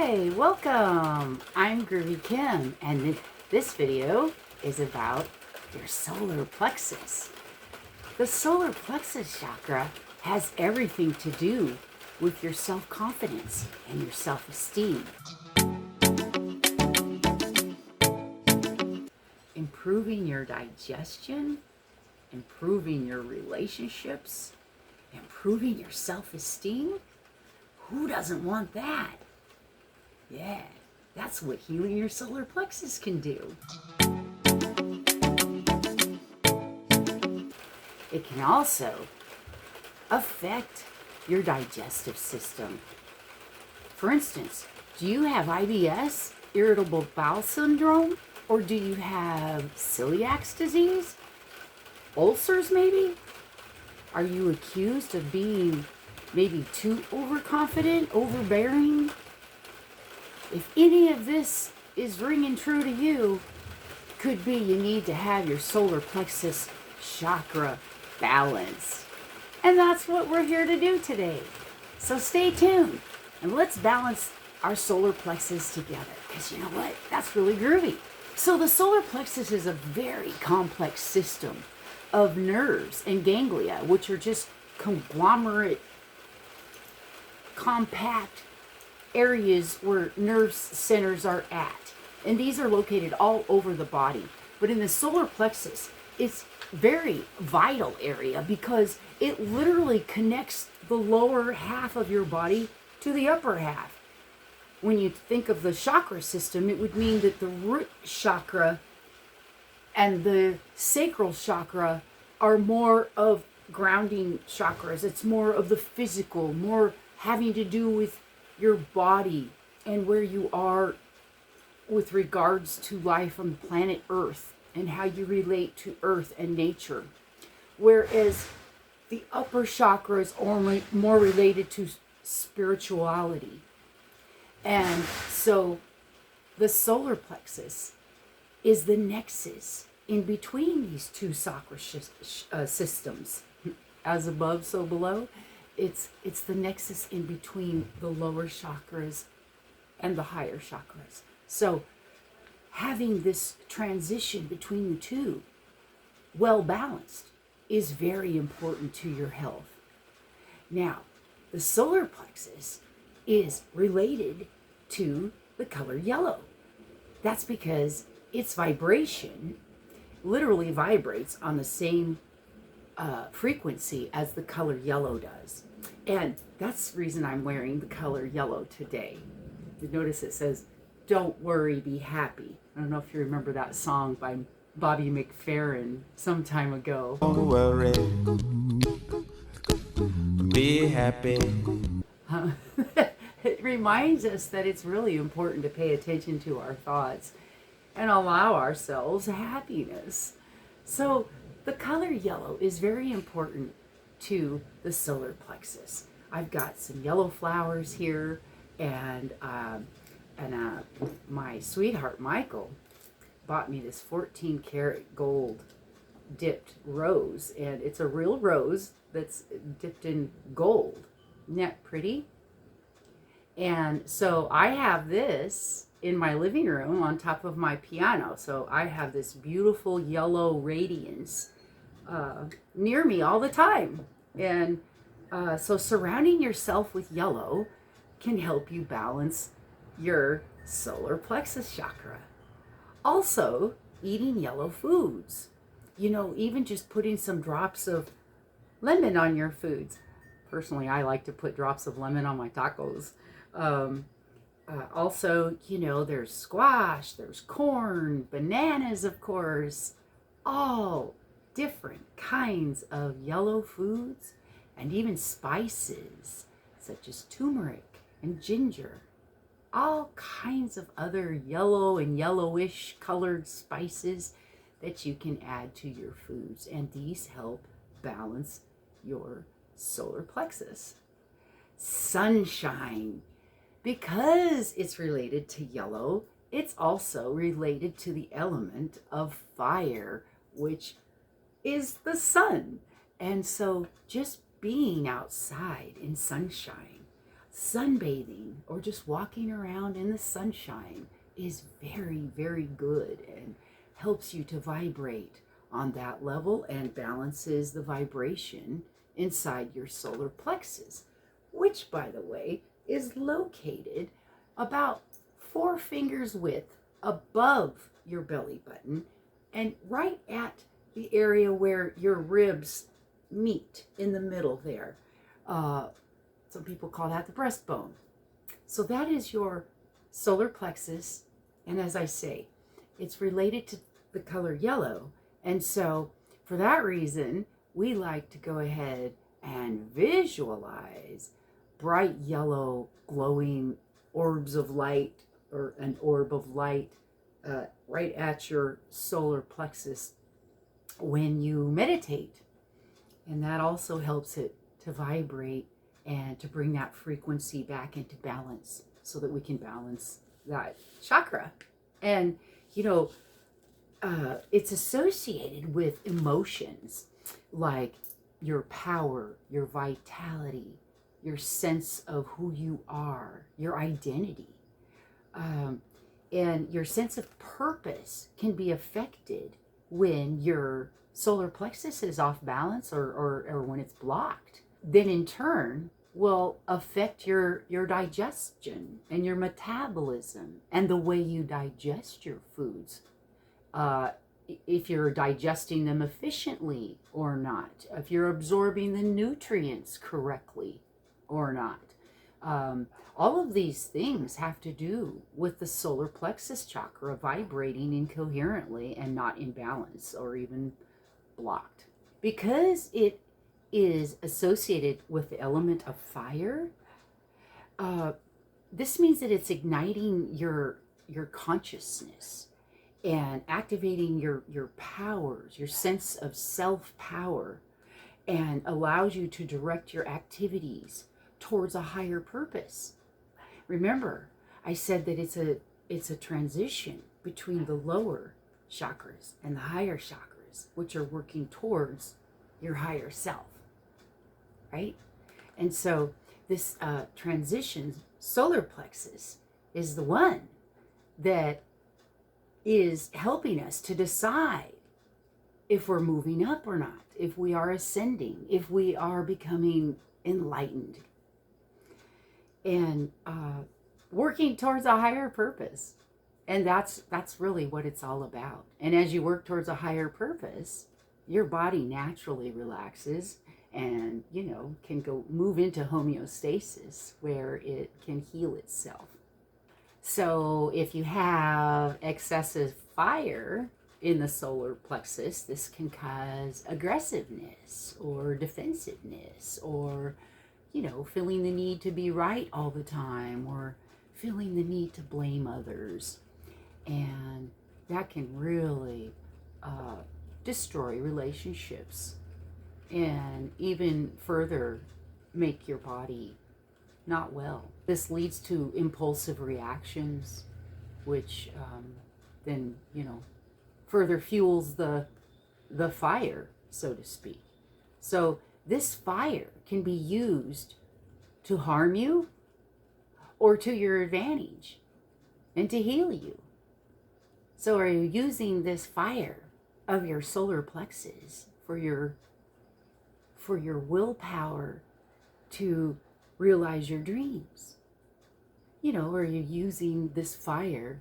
Hi, welcome. I'm Groovy Kim, and this video is about your solar plexus. The solar plexus chakra has everything to do with your self-confidence and your self-esteem. Improving your digestion, improving your relationships, improving your self-esteem. Who doesn't want that? Yeah, that's what healing your solar plexus can do. It can also affect your digestive system. For instance, do you have IBS, irritable bowel syndrome, or do you have celiac disease? Ulcers maybe? Are you accused of being maybe too overconfident, overbearing? If any of this is ringing true to you, could be you need to have your solar plexus chakra balanced. And that's what we're here to do today. So stay tuned and let's balance our solar plexus together, because you know what? That's really groovy. So the solar plexus is a very complex system of nerves and ganglia, which are just conglomerate, compact areas where nerve centers are at. And these are located all over the body. But in the solar plexus, it's very vital area because it literally connects the lower half of your body to the upper half. When you think of the chakra system, it would mean that the root chakra and the sacral chakra are more of grounding chakras. It's more of the physical, more having to do with your body and where you are with regards to life on planet Earth and how you relate to Earth and nature. Whereas the upper chakra is only more related to spirituality. And so the solar plexus is the nexus in between these two chakra systems. As above, so below. It's the nexus in between the lower chakras and the higher chakras. So having this transition between the two, well balanced, is very important to your health. Now, the solar plexus is related to the color yellow. That's because its vibration literally vibrates on the same frequency as the color yellow does. And that's the reason I'm wearing the color yellow today. You notice it says, "Don't worry, be happy." I don't know if you remember that song by Bobby McFerrin some time ago. Don't worry, be happy. It reminds us that it's really important to pay attention to our thoughts and allow ourselves happiness. So the color yellow is very important to the solar plexus. I've got some yellow flowers here, and my sweetheart Michael bought me this 14 karat gold dipped rose, and it's a real rose that's dipped in gold. Isn't that pretty? And so I have this in my living room on top of my piano. So I have this beautiful yellow radiance near me all the time. And so surrounding yourself with yellow can help you balance your solar plexus chakra. Also, eating yellow foods. You know, even just putting some drops of lemon on your foods. Personally, I like to put drops of lemon on my tacos. Also, you know, there's squash, there's corn, bananas, of course, all different kinds of yellow foods, and even spices such as turmeric and ginger. All kinds of other yellow and yellowish colored spices that you can add to your foods, and these help balance your solar plexus. Sunshine. Because it's related to yellow, it's also related to the element of fire, which is the sun. And so just being outside in sunshine, sunbathing or just walking around in the sunshine is very, very good and helps you to vibrate on that level and balances the vibration inside your solar plexus, which, by the way, is located about 4 fingers width above your belly button and right at the area where your ribs meet in the middle there. Some people call that the breastbone. So that is your solar plexus. And as I say, it's related to the color yellow. And so for that reason, we like to go ahead and visualize bright yellow glowing orbs of light, or an orb of light right at your solar plexus when you meditate. And that also helps it to vibrate and to bring that frequency back into balance so that we can balance that chakra. And, it's associated with emotions like your power, your vitality, your sense of who you are, your identity. And your sense of purpose can be affected when your solar plexus is off balance or when it's blocked. Then in turn will affect your digestion and your metabolism and the way you digest your foods. If you're digesting them efficiently or not, if you're absorbing the nutrients correctly or not. All of these things have to do with the solar plexus chakra vibrating incoherently and not in balance or even blocked. Because it is associated with the element of fire, this means that it's igniting your consciousness and activating your powers, your sense of self-power, and allows you to direct your activities towards a higher purpose. Remember, I said that it's a transition between the lower chakras and the higher chakras, which are working towards your higher self, right? And so this transition, solar plexus, is the one that is helping us to decide if we're moving up or not, if we are ascending, if we are becoming enlightened, and working towards a higher purpose. And that's really what it's all about. And as you work towards a higher purpose, your body naturally relaxes and, can move into homeostasis where it can heal itself. So if you have excessive fire in the solar plexus, this can cause aggressiveness or defensiveness or, feeling the need to be right all the time or feeling the need to blame others. And that can really destroy relationships and even further make your body not well. This leads to impulsive reactions, which then, further fuels the fire, so to speak. So this fire can be used to harm you or to your advantage and to heal you. So are you using this fire of your solar plexus for your willpower to realize your dreams? Are you using this fire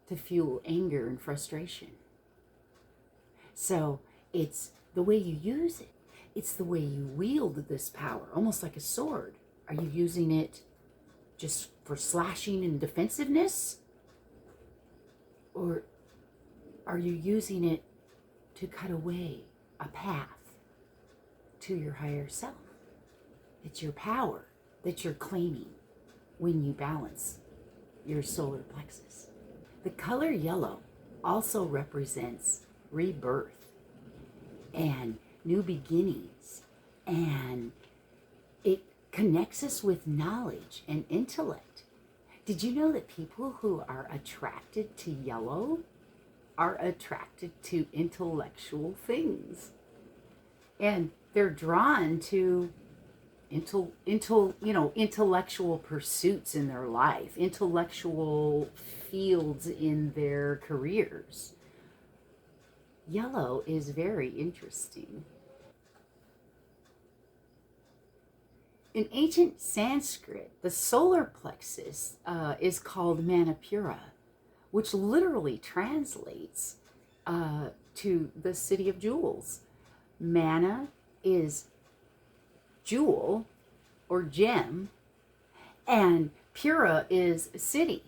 to fuel anger and frustration? So it's the way you use it. It's the way you wield this power, almost like a sword. Are you using it just for slashing and defensiveness? Or are you using it to cut away a path to your higher self? It's your power that you're claiming when you balance your solar plexus. The color yellow also represents rebirth and new beginnings, and it connects us with knowledge and intellect. Did you know that people who are attracted to yellow are attracted to intellectual things? And they're drawn to intellectual pursuits in their life, intellectual fields in their careers. Yellow is very interesting. In ancient Sanskrit, the solar plexus is called Manipura, which literally translates to the city of jewels. Mana is jewel or gem, and Pura is city,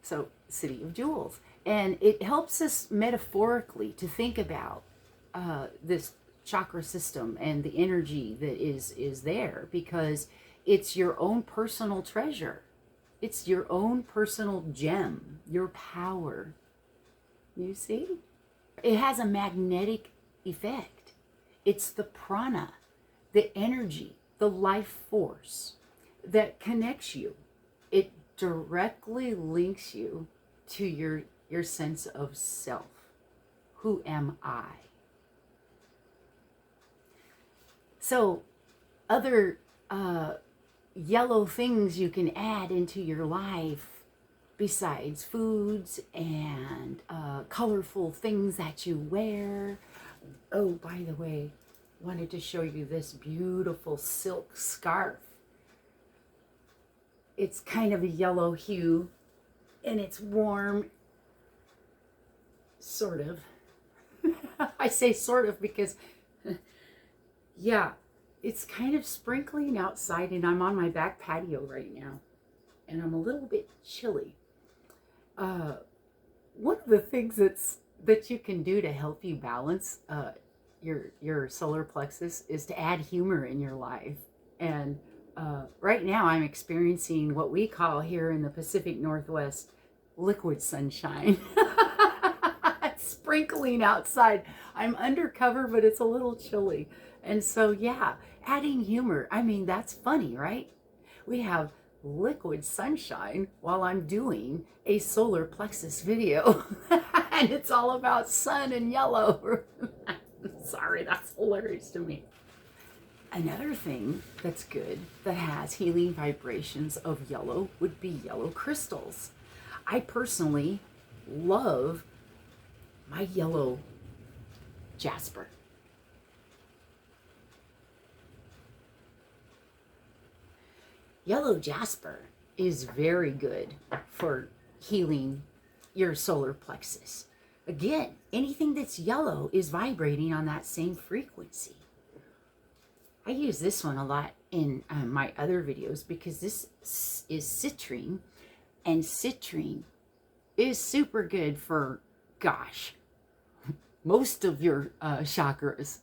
so city of jewels. And it helps us metaphorically to think about this chakra system and the energy that is there, because it's your own personal treasure. It's your own personal gem, your power. You see? It has a magnetic effect. It's the prana, the energy, the life force that connects you. It directly links you to your sense of self. Who am I? So, other yellow things you can add into your life besides foods and colorful things that you wear. Oh, by the way, wanted to show you this beautiful silk scarf. It's kind of a yellow hue, and it's warm, sort of. I say sort of because yeah, it's kind of sprinkling outside, and I'm on my back patio right now, and I'm a little bit chilly. One of the things that you can do to help you balance your solar plexus is to add humor in your life. And right now I'm experiencing what we call here in the Pacific Northwest liquid sunshine. It's sprinkling outside. I'm undercover, but it's a little chilly. And so, yeah, adding humor. I mean, that's funny, right? We have liquid sunshine while I'm doing a solar plexus video. And it's all about sun and yellow. Sorry, that's hilarious to me. Another thing that's good that has healing vibrations of yellow would be yellow crystals. I personally love my yellow jasper. Yellow jasper is very good for healing your solar plexus. Again, anything that's yellow is vibrating on that same frequency. I use this one a lot in my other videos because this is citrine, and citrine is super good for, gosh, most of your chakras,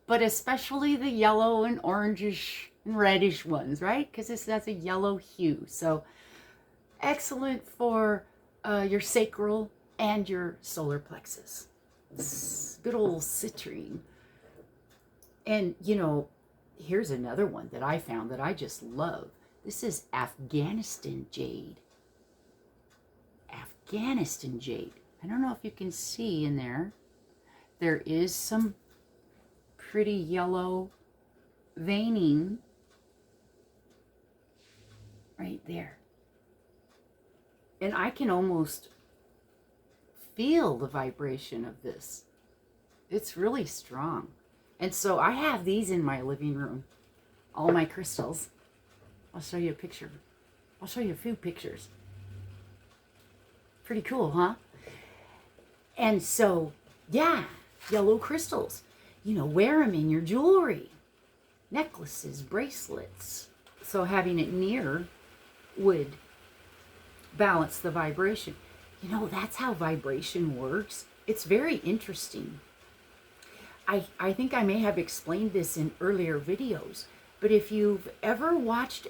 but especially the yellow and orangish and reddish ones, right? Because this has a yellow hue. So excellent for your sacral and your solar plexus. Good old citrine. And, you know, here's another one that I found that I just love. This is Afghanistan jade. Afghanistan jade. I don't know if you can see in there. There is some pretty yellow veining right there. And I can almost feel the vibration of this. It's really strong. And so I have these in my living room, all my crystals. I'll show you a picture. I'll show you a few pictures. Pretty cool, huh? And so, yeah, yellow crystals. You know, wear them in your jewelry, necklaces, bracelets. So having it near would balance the vibration. You know, that's how vibration works. It's very interesting. I think I may have explained this in earlier videos, but if you've ever watched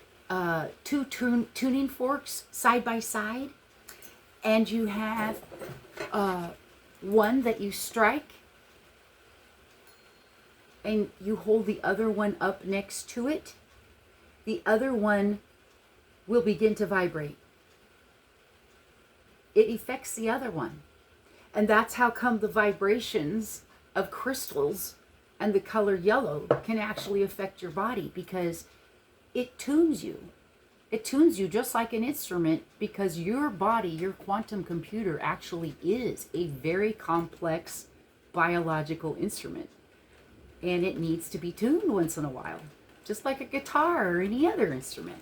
two tuning forks side by side, and you have one that you strike, and you hold the other one up next to it, the other one will begin to vibrate. It affects the other one. And that's how come the vibrations of crystals And the color yellow can actually affect your body because it tunes you. It tunes you just like an instrument, because your body, your quantum computer, actually is a very complex biological instrument. And it needs to be tuned once in a while, just like a guitar or any other instrument.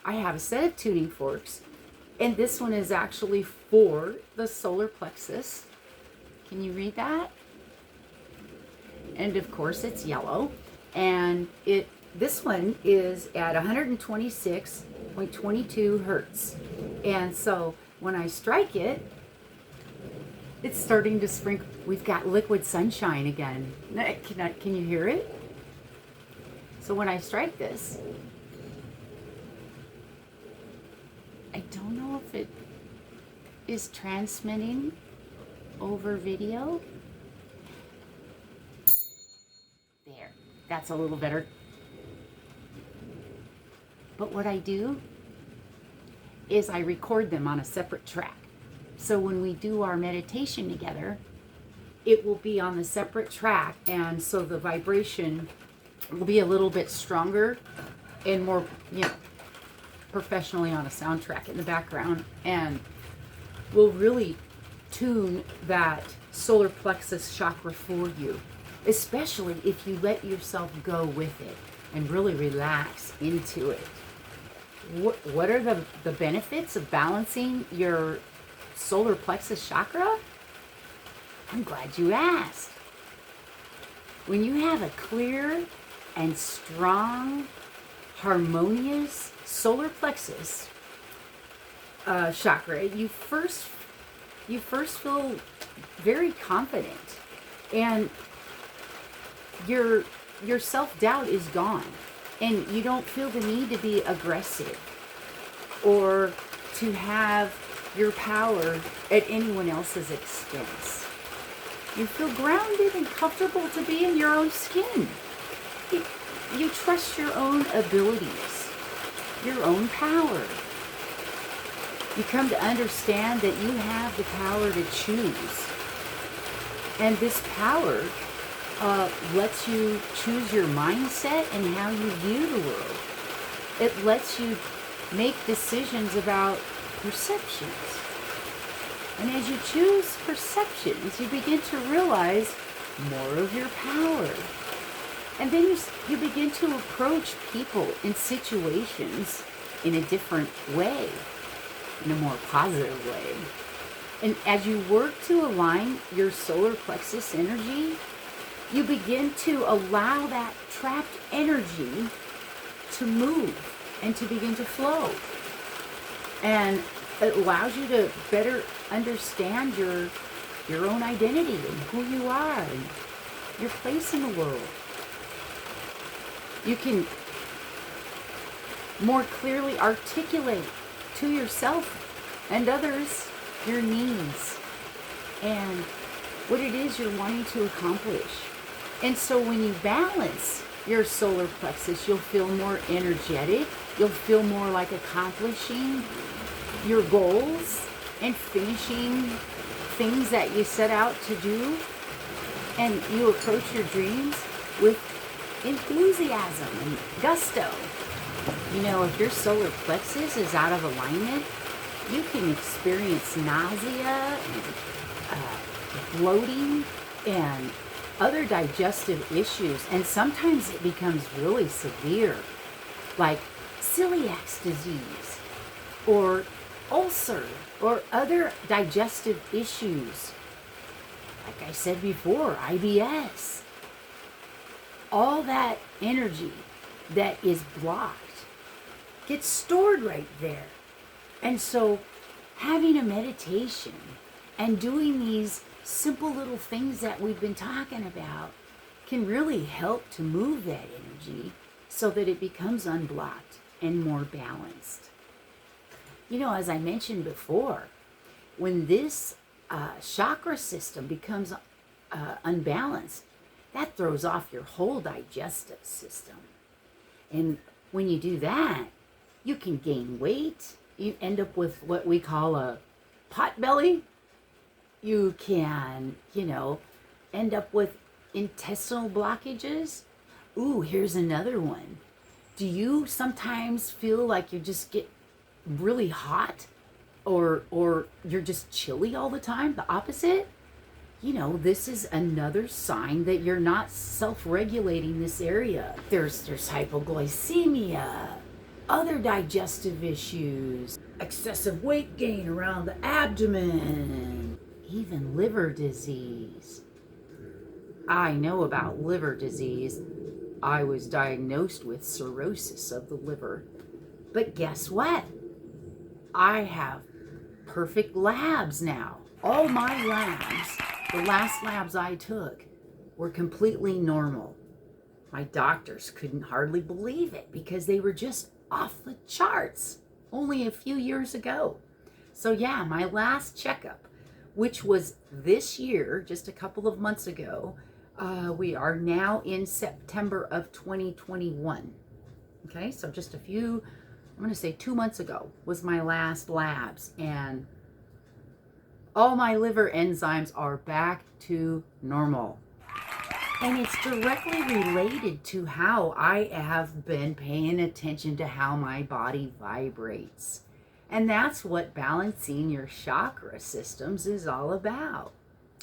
I have a set of tuning forks, and this one is actually for the solar plexus. Can you read that? And of course it's yellow, and this one is at 126.22 hertz. And so when I strike it, it's starting to sprinkle. We've got liquid sunshine again. Can you hear it? So when I strike this, I don't know if it is transmitting over video. There, that's a little better. But what I do is I record them on a separate track. So when we do our meditation together, it will be on the separate track, and so the vibration will be a little bit stronger and more, professionally on a soundtrack in the background, and will really tune that solar plexus chakra for you, especially if you let yourself go with it and really relax into it. What are the benefits of balancing your solar plexus chakra? I'm glad you asked. When you have a clear and strong, harmonious solar plexus chakra, you first feel very confident, and your self-doubt is gone, and you don't feel the need to be aggressive or to have your power at anyone else's expense. You feel grounded and comfortable to be in your own skin. You trust your own abilities, your own power. You come to understand that you have the power to choose. And this power lets you choose your mindset and how you view the world. It lets you make decisions about perceptions. And as you choose perceptions, you begin to realize more of your power. And then you begin to approach people and situations in a different way, in a more positive way. And as you work to align your solar plexus energy, you begin to allow that trapped energy to move and to begin to flow. And it allows you to better understand your own identity and who you are and your place in the world. You can more clearly articulate to yourself and others your needs and what it is you're wanting to accomplish. And so when you balance your solar plexus, you'll feel more energetic. You'll feel more like accomplishing your goals and finishing things that you set out to do. And you approach your dreams with enthusiasm and gusto. If your solar plexus is out of alignment, you can experience nausea and bloating and other digestive issues, and sometimes it becomes really severe, like celiac disease or ulcer or other digestive issues. Like I said before, IBS. All that energy that is blocked gets stored right there. And so having a meditation and doing these simple little things that we've been talking about can really help to move that energy so that it becomes unblocked and more balanced. As I mentioned before, when this chakra system becomes unbalanced, that throws off your whole digestive system. And when you do that, you can gain weight. You end up with what we call a pot belly. You can, end up with intestinal blockages. Ooh, here's another one. Do you sometimes feel like you just get really hot, or you're just chilly all the time? The opposite? This is another sign that you're not self-regulating this area. There's hypoglycemia, other digestive issues, excessive weight gain around the abdomen, even liver disease. I know about liver disease. I was diagnosed with cirrhosis of the liver. But guess what? I have perfect labs now. All my labs, the last labs I took, were completely normal. My doctors couldn't hardly believe it because they were just off the charts only a few years ago. So yeah, my last checkup, which was this year, just a couple of months ago, we are now in September of 2021. Okay, so just I'm going to say 2 months ago was my last labs, and all my liver enzymes are back to normal. And it's directly related to how I have been paying attention to how my body vibrates. And that's what balancing your chakra systems is all about.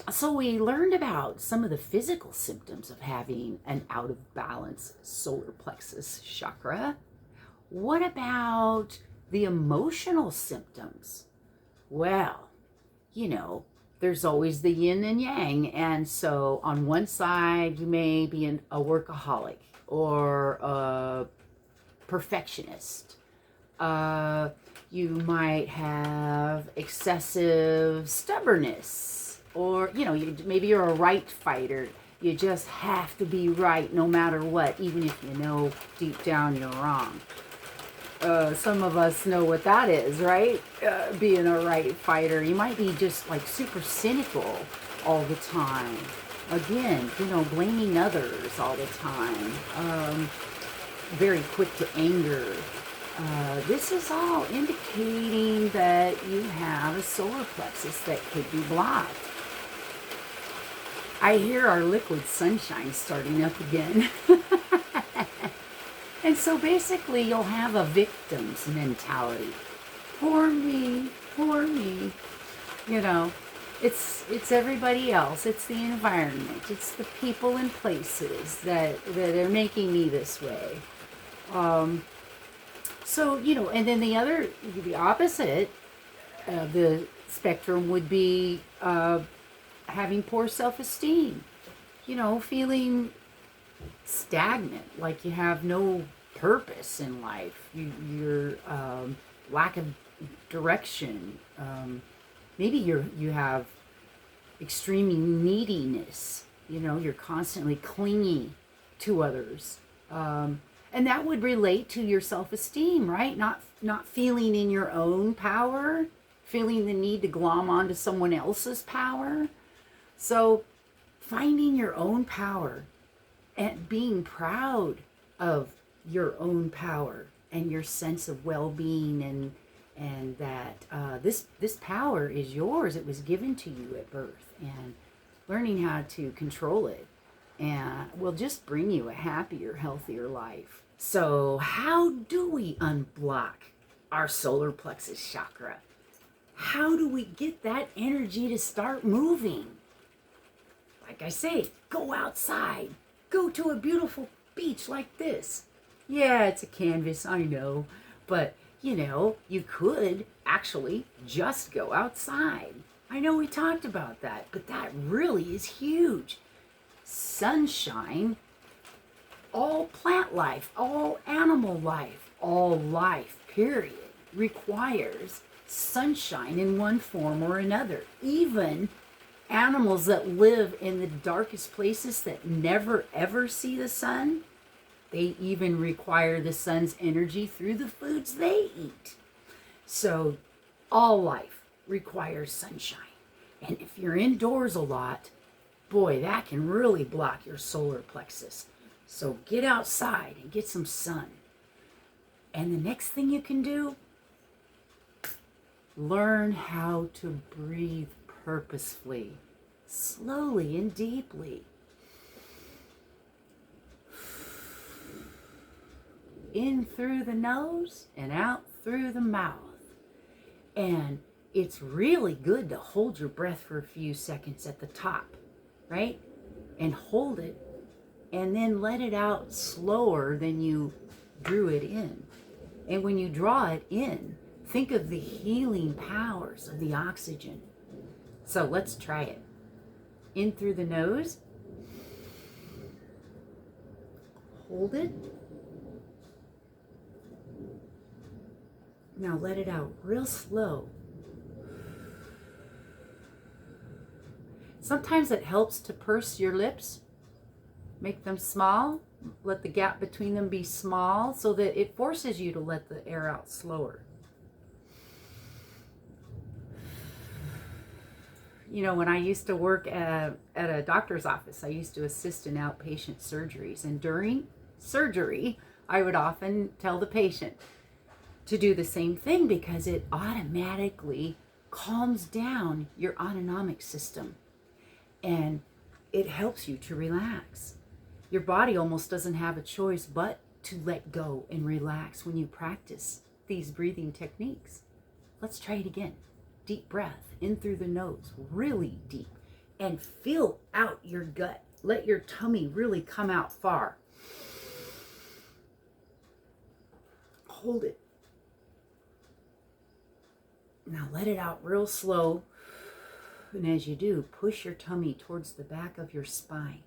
So we learned about some of the physical symptoms of having an out of balance solar plexus chakra. What about the emotional symptoms? Well, there's always the yin and yang. And so on one side, you may be a workaholic or a perfectionist. You might have excessive stubbornness, or, maybe you're a right fighter. You just have to be right no matter what, even if you know deep down you're wrong. Some of us know what that is, right? Being a right fighter. You might be just like super cynical all the time. Again, blaming others all the time. Very quick to anger. This is all indicating that you have a solar plexus that could be blocked. I hear our liquid sunshine starting up again. And so basically you'll have a victim's mentality. Poor me, poor me. It's everybody else. It's the environment. It's the people and places that are making me this way. And then the opposite of the spectrum would be having poor self-esteem. Feeling stagnant, like you have no purpose in life. Your lack of direction. Maybe you have extreme neediness. You're constantly clingy to others. And that would relate to your self-esteem, right? Not feeling in your own power, feeling the need to glom onto someone else's power. So finding your own power and being proud of your own power and your sense of well-being, and that this power is yours. It was given to you at birth, and learning how to control it and will just bring you a happier, healthier life. So how do we unblock our solar plexus chakra? How do we get that energy to start moving? Like I say, go outside. Go to a beautiful beach like this. Yeah, it's a canvas, I know. But, you could actually just go outside. I know we talked about that, but that really is huge. Sunshine, all plant life, all animal life, all life, period, requires sunshine in one form or another. Even animals that live in the darkest places that never ever see the sun, they even require the sun's energy through the foods they eat. So all life requires sunshine. And if you're indoors a lot, boy, that can really block your solar plexus. So get outside and get some sun. And the next thing you can do, learn how to breathe purposefully, slowly and deeply. in through the nose and out through the mouth. And it's really good to hold your breath for a few seconds at the top, right? And hold it, and then let it out slower than you drew it in. And when you draw it in, think of the healing powers of the oxygen. So let's try it. In through the nose. Hold it. Now let it out real slow. Sometimes it helps to purse your lips. Make them small. Let the gap between them be small so that it forces you to let the air out slower. You know, when I used to work at a doctor's office, I used to assist in outpatient surgeries. And during surgery, I would often tell the patient to do the same thing because it automatically calms down your autonomic system. And it helps you to relax. Your body almost doesn't have a choice but to let go and relax when you practice these breathing techniques. Let's try it again. Deep breath in through the nose, really deep, and fill out your gut. Let your tummy really come out far. Hold it. Now let it out real slow. And as you do, push your tummy towards the back of your spine.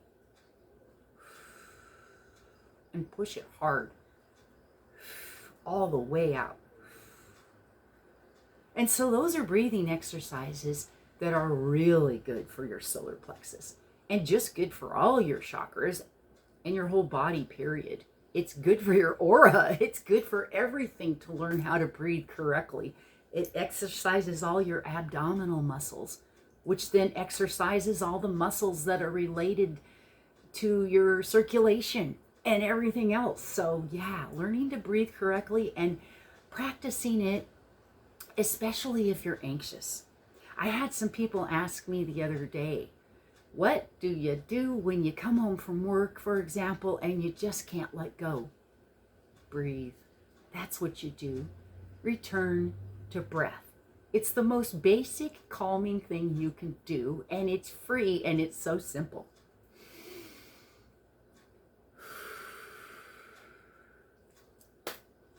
And push it hard. All the way out. And so those are breathing exercises that are really good for your solar plexus. And just good for all your chakras and your whole body, period. It's good for your aura. It's good for everything to learn how to breathe correctly. It exercises all your abdominal muscles, which then exercises all the muscles that are related to your circulation and everything else. So yeah, learning to breathe correctly and practicing it, especially if you're anxious. I had some people ask me the other day, what do you do when you come home from work, for example, and you just can't let go? Breathe. That's what you do. Return to breath. It's the most basic calming thing you can do, and it's free, and it's so simple.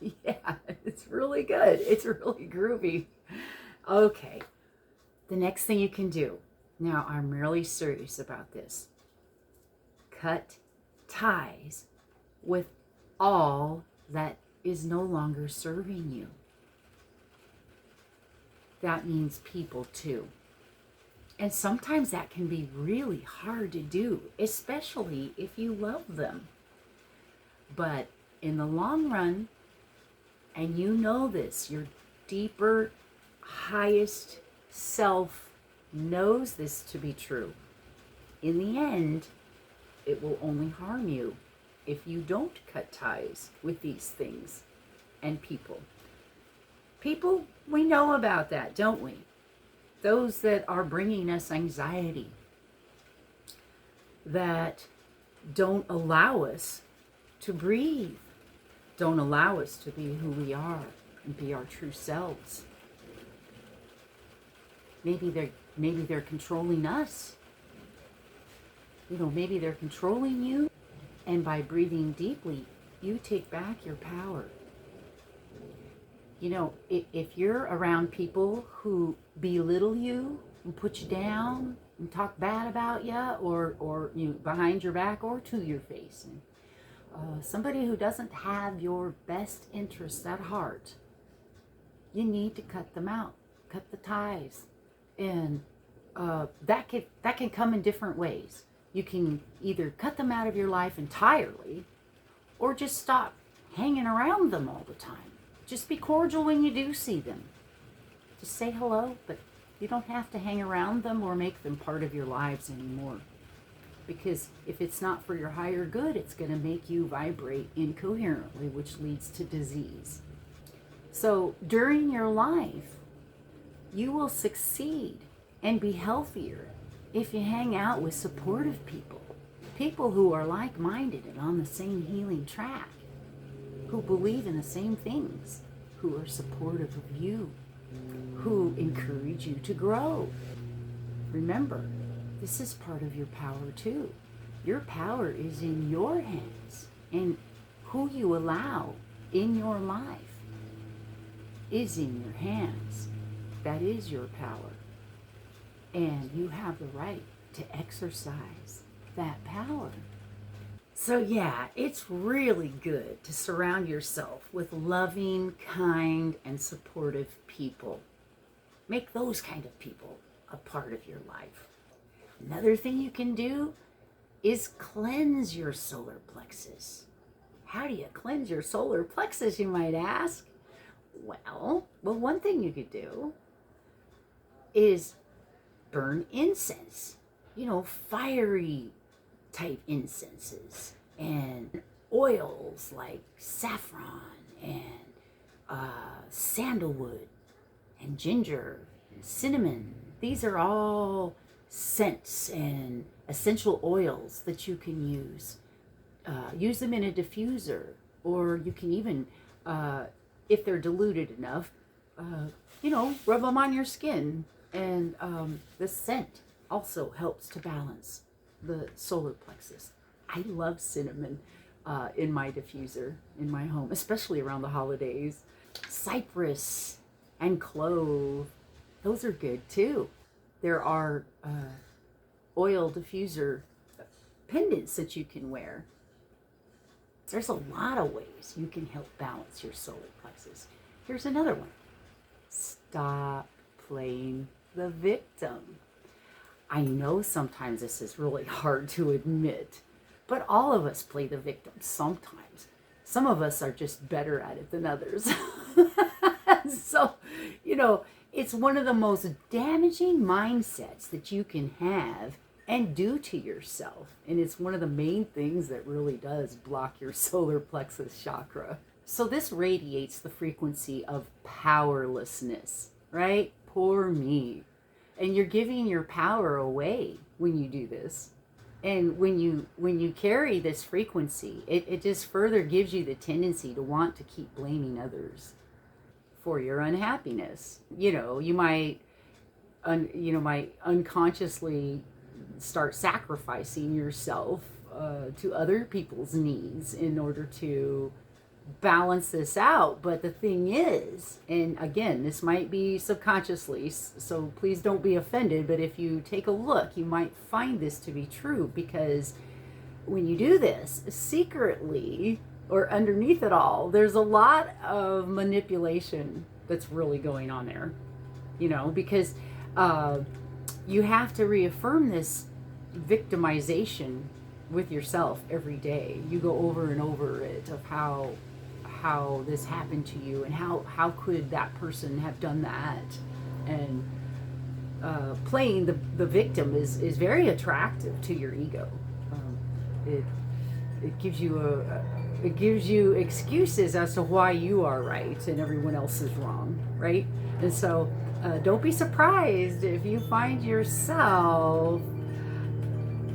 Yeah, it's really good. It's really groovy. Okay, the next thing you can do. Now, I'm really serious about this. Cut ties with all that is no longer serving you. That means people too. And sometimes that can be really hard to do, especially if you love them. But in the long run, and you know this, your deeper, highest self knows this to be true. In the end, it will only harm you if you don't cut ties with these things and people. People, we know about that, don't we? Those that are bringing us anxiety, that don't allow us to breathe, don't allow us to be who we are and be our true selves. Maybe they're controlling us. You know, maybe they're controlling you, and by breathing deeply, you take back your power. You know, if you're around people who belittle you and put you down and talk bad about you, or you know, behind your back or to your face, and somebody who doesn't have your best interests at heart, you need to cut them out, cut the ties. And that can come in different ways. You can either cut them out of your life entirely, or just stop hanging around them all the time. Just be cordial when you do see them. Just say hello, but you don't have to hang around them or make them part of your lives anymore. Because if it's not for your higher good, it's going to make you vibrate incoherently, which leads to disease. So during your life, you will succeed and be healthier if you hang out with supportive people, people who are like-minded and on the same healing track. who believe in the same things, who are supportive of you, who encourage you to grow. Remember, this is part of your power too. Your power is in your hands, and who you allow in your life is in your hands. That is your power. And you have the right to exercise that power. So yeah, it's really good to surround yourself with loving, kind, and supportive people. Make those kind of people a part of your life. Another thing you can do is cleanse your solar plexus. How do you cleanse your solar plexus, you might ask? Well, one thing you could do is burn incense. Fiery type incenses and oils like saffron and sandalwood and ginger and cinnamon. These are all scents and essential oils that you can use. Use them in a diffuser, or you can even, if they're diluted enough, rub them on your skin. And the scent also helps to balance the solar plexus. I love cinnamon in my diffuser in my home, especially around the holidays. Cypress and clove, those are good too. There are oil diffuser pendants that you can wear. There's a lot of ways you can help balance your solar plexus. Here's another one. Stop playing the victim. I know sometimes this is really hard to admit, but all of us play the victim sometimes. Some of us are just better at it than others. So, it's one of the most damaging mindsets that you can have and do to yourself. And it's one of the main things that really does block your solar plexus chakra. So this radiates the frequency of powerlessness, right? Poor me. And you're giving your power away when you do this. And when you carry this frequency, it just further gives you the tendency to want to keep blaming others for your unhappiness. You might unconsciously start sacrificing yourself to other people's needs in order to balance this out. But the thing is, and again, this might be subconsciously, so please don't be offended, but if you take a look, you might find this to be true, because when you do this secretly or underneath it all, there's a lot of manipulation that's really going on there, because you have to reaffirm this victimization with yourself every day. You go over and over it of how this happened to you, and how could that person have done that. And playing the victim is very attractive to your ego. It gives you excuses as to why you are right and everyone else is wrong, right? And so don't be surprised if you find yourself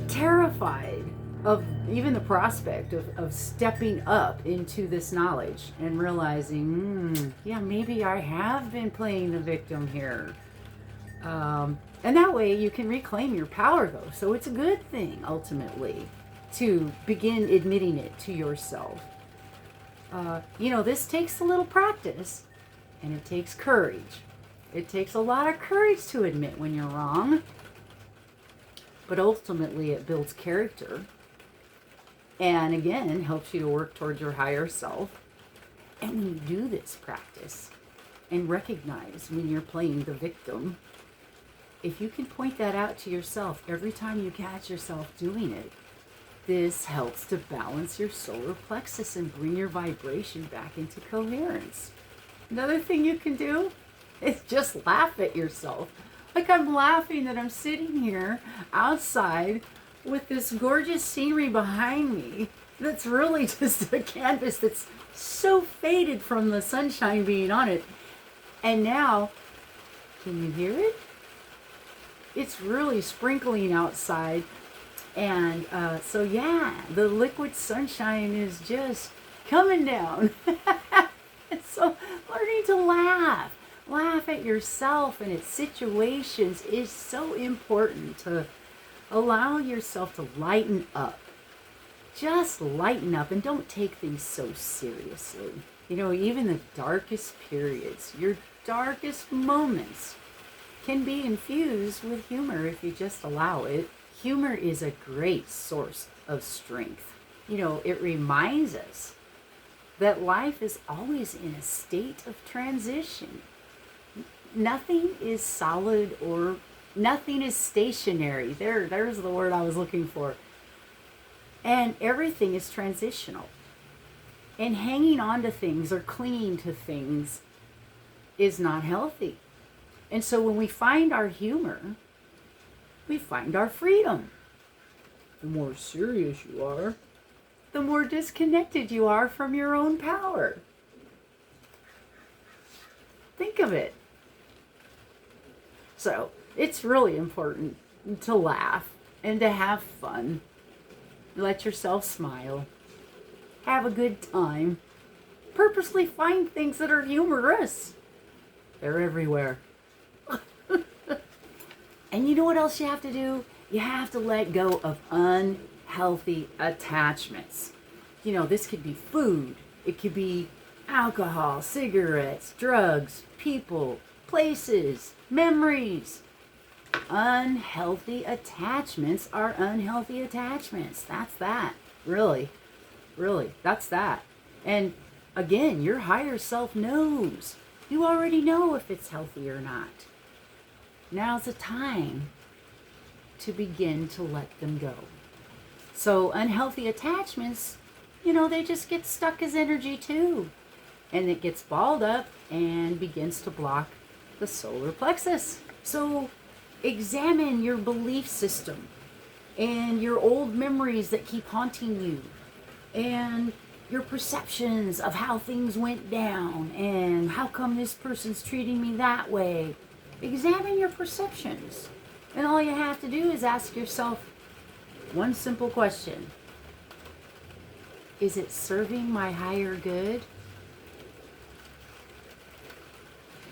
terrified of even the prospect of stepping up into this knowledge and realizing, maybe I have been playing the victim here. And that way you can reclaim your power, though. So it's a good thing, ultimately, to begin admitting it to yourself. This takes a little practice, and it takes courage. It takes a lot of courage to admit when you're wrong. But ultimately, it builds character. And again, helps you to work towards your higher self. And when you do this practice and recognize when you're playing the victim, if you can point that out to yourself every time you catch yourself doing it, this helps to balance your solar plexus and bring your vibration back into coherence. Another thing you can do is just laugh at yourself. Like I'm laughing that I'm sitting here outside with this gorgeous scenery behind me that's really just a canvas that's so faded from the sunshine being on it. And now, can you hear it? It's really sprinkling outside. And so the liquid sunshine is just coming down. And so learning to laugh at yourself and its situations is so important, to allow yourself to lighten up. Just lighten up and don't take things so seriously. Even the darkest periods, your darkest moments, can be infused with humor if you just allow it. Humor is a great source of strength. It reminds us that life is always in a state of transition. Nothing is solid, or nothing is stationary. There's the word I was looking for. And everything is transitional. And hanging on to things or clinging to things is not healthy. And so when we find our humor, we find our freedom. The more serious you are, the more disconnected you are from your own power. Think of it. So it's really important to laugh and to have fun. Let yourself smile. Have a good time. Purposely find things that are humorous. They're everywhere. And you know what else you have to do? You have to let go of unhealthy attachments. This could be food. It could be alcohol, cigarettes, drugs, people, places, memories. Unhealthy attachments are unhealthy attachments. That's that. Really, that's that. And again, your higher self knows. You already know if it's healthy or not. Now's the time to begin to let them go. So unhealthy attachments, they just get stuck as energy too. And it gets balled up and begins to block the solar plexus. So examine your belief system and your old memories that keep haunting you, and your perceptions of how things went down and how come this person's treating me that way. Examine your perceptions. And all you have to do is ask yourself one simple question. Is it serving my higher good?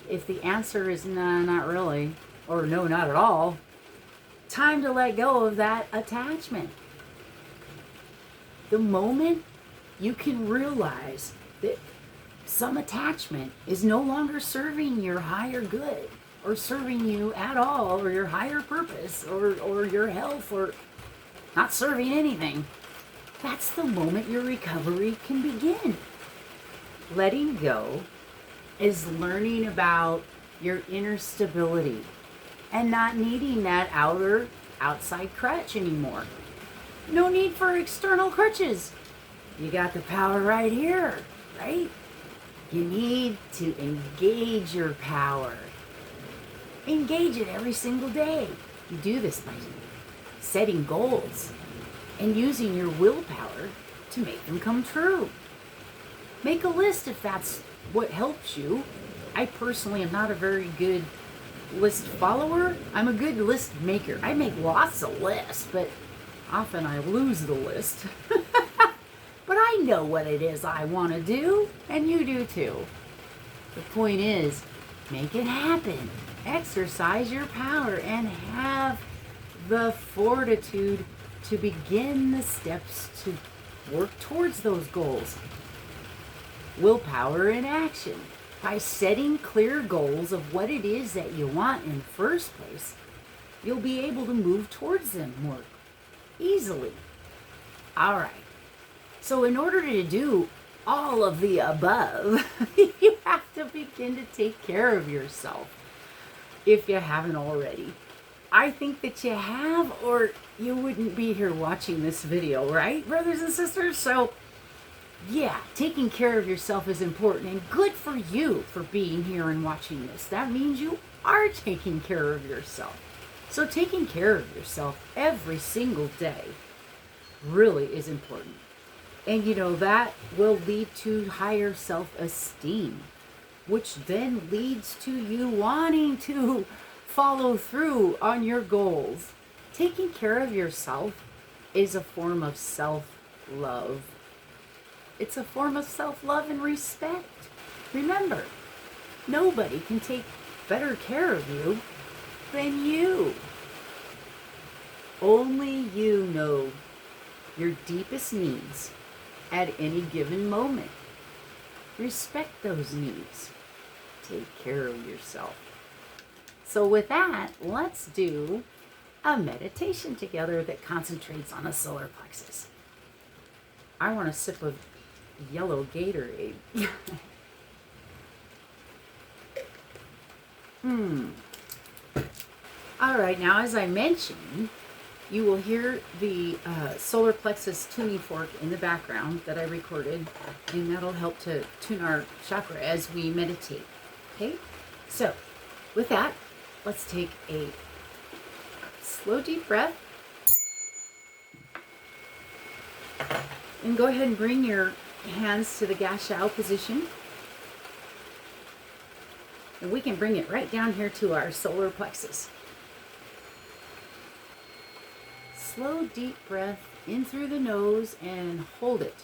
If the answer is nah, not really, or no, not at all, time to let go of that attachment. The moment you can realize that some attachment is no longer serving your higher good, or serving you at all, or your higher purpose, or your health, or not serving anything, that's the moment your recovery can begin. Letting go is learning about your inner stability and not needing that outside crutch anymore. No need for external crutches. You got the power right here, right? You need to engage your power. Engage it every single day. You do this by setting goals and using your willpower to make them come true. Make a list if that's what helps you. I personally am not a very good list follower. I'm a good list maker. I make lots of lists, but often I lose the list. But I know what it is I want to do, and you do too. The point is, make it happen. Exercise your power and have the fortitude to begin the steps to work towards those goals. Willpower in action. By setting clear goals of what it is that you want in the first place, you'll be able to move towards them more easily. All right. So in order to do all of the above, you have to begin to take care of yourself if you haven't already. I think that you have, or you wouldn't be here watching this video, right, brothers and sisters? So yeah, taking care of yourself is important, and good for you for being here and watching this. That means you are taking care of yourself. So taking care of yourself every single day really is important. And that will lead to higher self-esteem, which then leads to you wanting to follow through on your goals. Taking care of yourself is a form of self-love. It's a form of self-love and respect. Remember, nobody can take better care of you than you. Only you know your deepest needs at any given moment. Respect those needs. Take care of yourself. So with that, let's do a meditation together that concentrates on the solar plexus. I want a sip of yellow Gatorade. All right, now as I mentioned, you will hear the solar plexus tuning fork in the background that I recorded, and that'll help to tune our chakra as we meditate. Okay, so with that, let's take a slow, deep breath. And go ahead and bring your hands to the Gashao position. And we can bring it right down here to our solar plexus. Slow, deep breath in through the nose and hold it.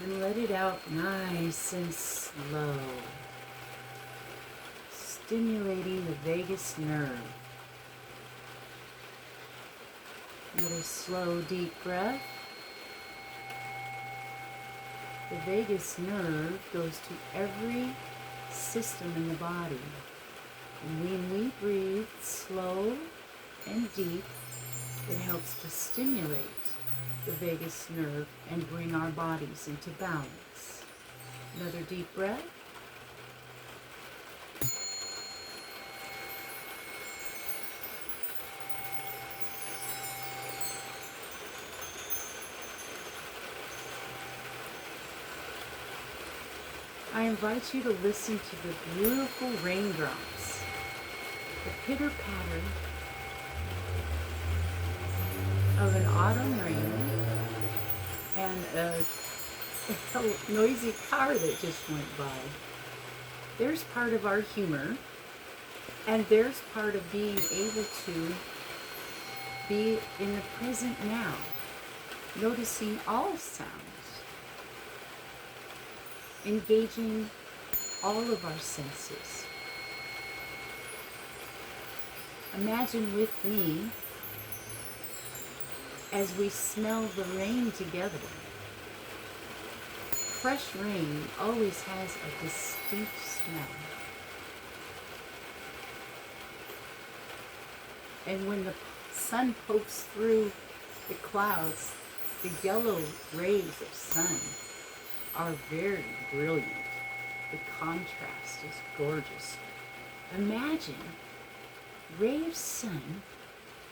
And let it out nice and slow. Stimulating the vagus nerve. Another slow, deep breath. The vagus nerve goes to every system in the body. And when we breathe slow and deep, it helps to stimulate the vagus nerve and bring our bodies into balance. Another deep breath. I invite you to listen to the beautiful raindrops, the pitter-patter of an autumn rain, and a noisy car that just went by. There's part of our humor, and there's part of being able to be in the present now, noticing all sounds, engaging all of our senses. Imagine with me as we smell the rain together. Fresh rain always has a distinct smell. And when the sun pokes through the clouds, the yellow rays of sun are very brilliant. The contrast is gorgeous. Imagine ray of sun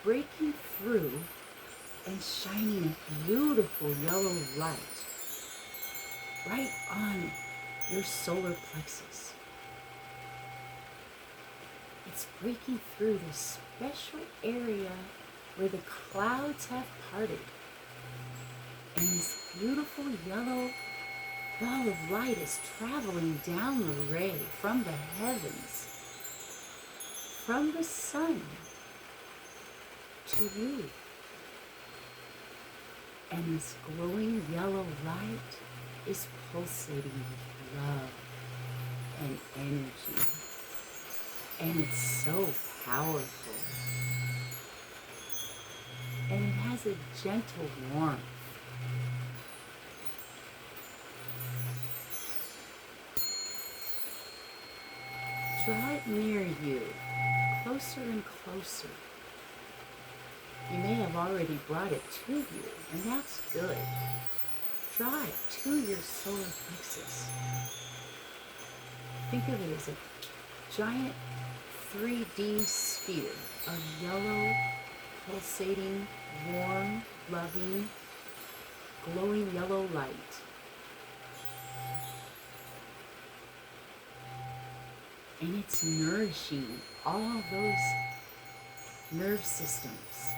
breaking through and shining a beautiful yellow light right on your solar plexus. It's breaking through this special area where the clouds have parted, and this beautiful yellow ball of light is traveling down the ray from the heavens, from the sun to you. And this glowing yellow light is pulsating with love and energy. And it's so powerful. And it has a gentle warmth. Draw it near you, closer and closer. You may have already brought it to you, and that's good. Draw it to your solar plexus. Think of it as a giant 3D sphere of yellow, pulsating, warm, loving, glowing yellow light. And it's nourishing all those nerve systems,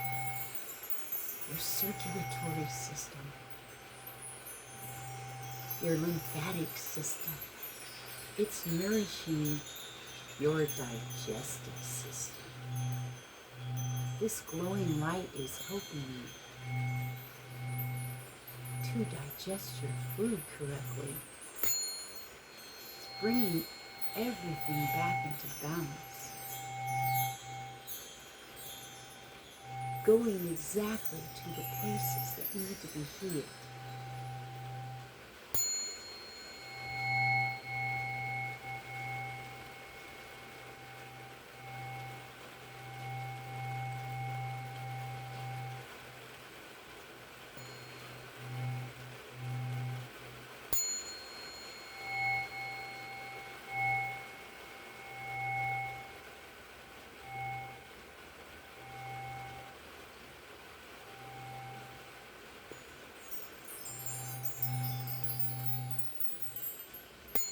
your circulatory system, your lymphatic system. It's nourishing your digestive system. This glowing light is helping you to digest your food correctly. It's bringing everything back into balance. Going exactly to the places that need to be healed.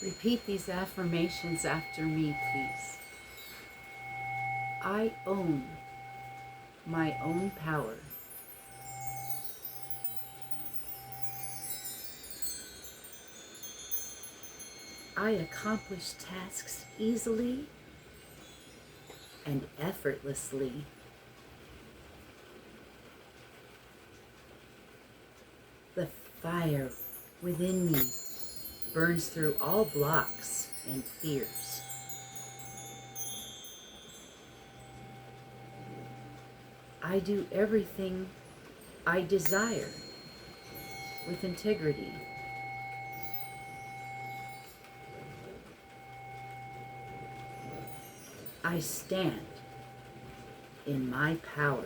Repeat these affirmations after me, please. I own my own power. I accomplish tasks easily and effortlessly. The fire within me burns through all blocks and fears. I do everything I desire with integrity. I stand in my power.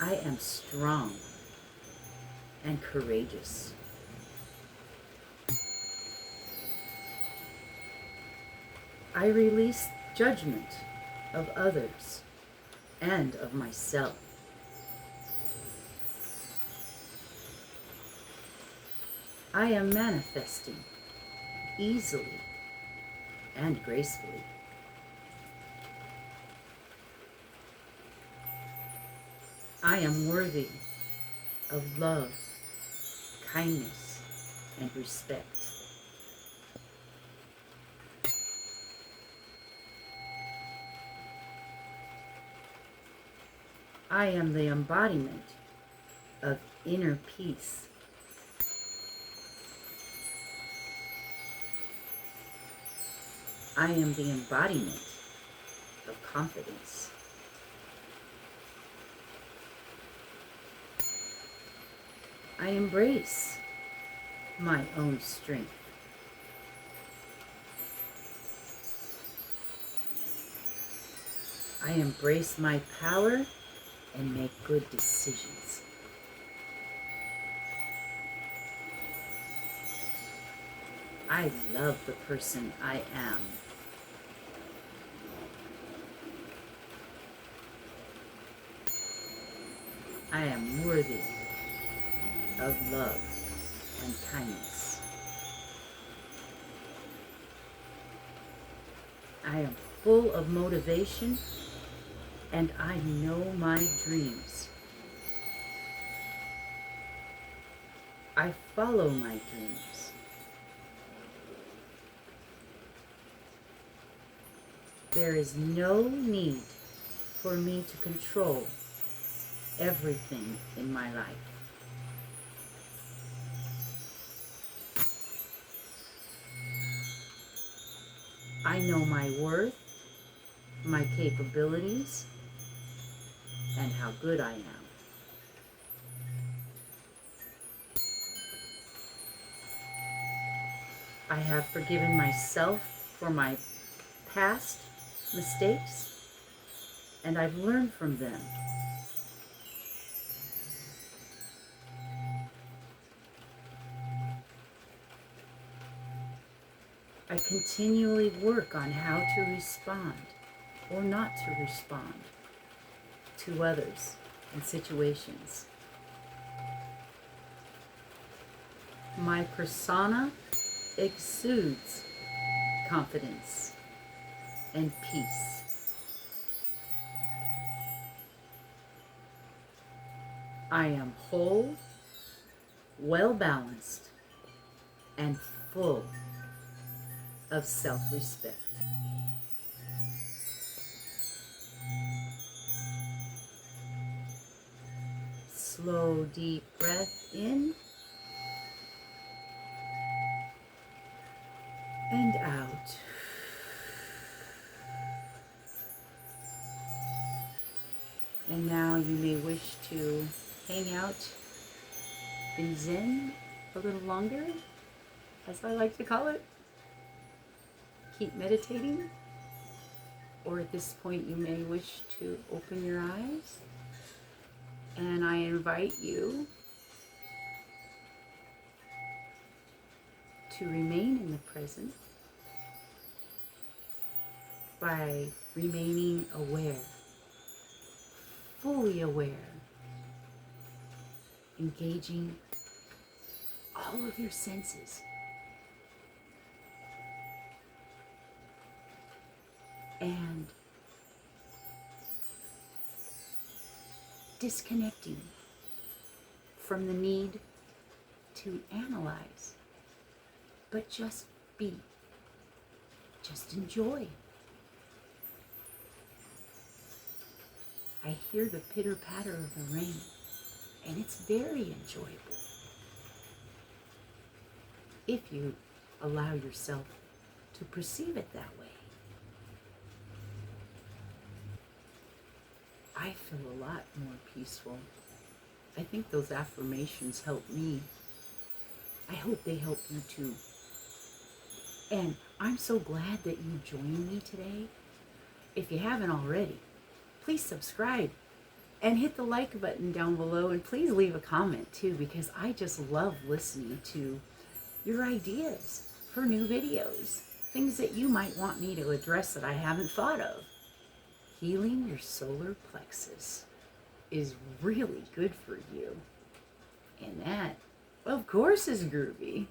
I am strong and courageous. I release judgment of others and of myself. I am manifesting easily and gracefully. I am worthy of love, kindness, and respect. I am the embodiment of inner peace. I am the embodiment of confidence. I embrace my own strength. I embrace my power and make good decisions. I love the person I am. I am worthy of love and kindness. I am full of motivation and I know my dreams. I follow my dreams. There is no need for me to control everything in my life. I know my worth, my capabilities, and how good I am. I have forgiven myself for my past mistakes, and I've learned from them. I continually work on how to respond or not to respond to others and situations. My persona exudes confidence and peace. I am whole, well-balanced, and full of self-respect. Slow, deep breath in and out. And now you may wish to hang out in Zen a little longer, as I like to call it. Keep meditating, or at this point you may wish to open your eyes. And I invite you to remain in the present by remaining aware, fully aware, engaging all of your senses. And disconnecting from the need to analyze, but just be, just enjoy. I hear the pitter-patter of the rain, and it's very enjoyable if you allow yourself to perceive it that way. I feel a lot more peaceful. I think those affirmations help me. I hope they help you too. And I'm so glad that you joined me today. If you haven't already, please subscribe and hit the like button down below, and please leave a comment too, because I just love listening to your ideas for new videos, things that you might want me to address that I haven't thought of. Healing your solar plexus is really good for you. And that, of course, is groovy.